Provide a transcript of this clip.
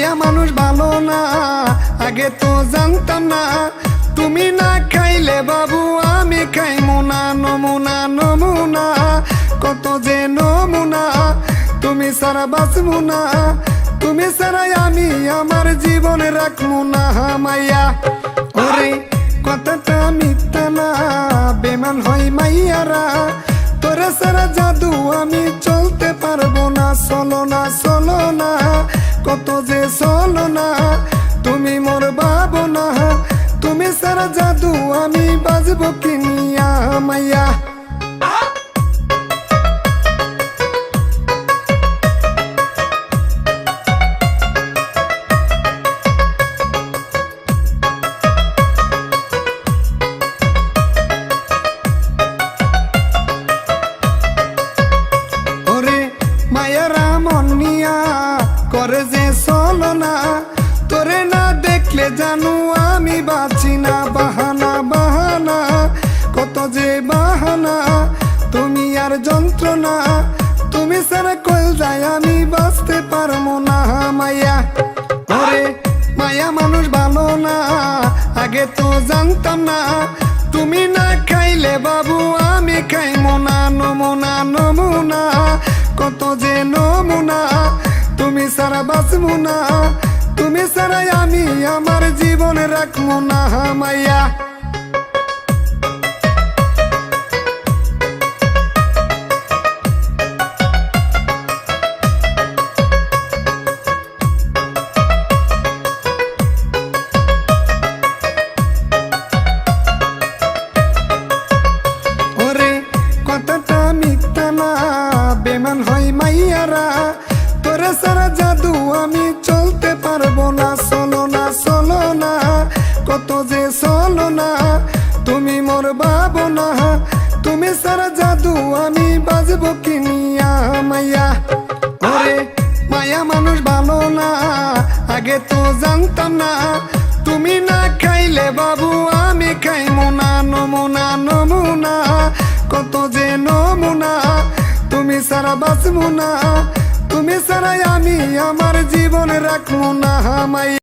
মায়া মানুষ ভালো না, আগে তো জানতাম না। তুমি না খাইলে বাবু আমি খাইমু না। নমুনা নমুনা কত যে নমুনা, তুমি সারা বাঁচমু না। তুমি সারাই আমি আমার জীবনে রাখমু না। মাইয়া ওরে কথাটা মিথ্যা না, বেমান হয় মাইয়ারা। তোরে সারা জাদু আমি চলতে পারবো না। চলো না চলো না কত যে চলো না, তুমি মোর বাবো না। তুমি সারা জাদু আমি বাজবো কিনিয়া। মাইয়া মায়ারা মনিয়া করে যে চলো না, তোরে না দেখলে জানু আমি বাঁচি না। বাহানা বাহানা কত যে বাহানা, তুমি আর যন্ত্রণা। তুমি সারা কল যায় আমি বাঁচতে পারবো না। মাইয়া ওরে মায়া মানুষ ভালো না, আগে তো জানতাম না। তুমি না খাইলে বাবু আমি খাইমো না। নমুনা নমুনা কত যে নমুনা, তুমি সারা বাঁচমু না। তুমি সারাই আমি আমার জীবনে রাখমু না। মাইয়া ওরে কথাটা মিথ্যা না, বেমান হয় মাইয়ারা। তোরে সারা জাদু আমি চলতে পারবো না। চলো না চলো না কত যে চলো না, তুমি মোর বাবো না। তুমি সারা জাদু আমি বাজবো কিনিয়া। মাইয়া ওরে মায়া মানুষ ভালো না, আগে তো জানতাম না। তুমি না খাইলে বাবু আমি খাইমু না। নমুনা নমুনা কত যে নমুনা, তুমি সারা বাঁচমু না। তুমি সারাই আমি আমার জীবনে রাখমু না। মাইয়া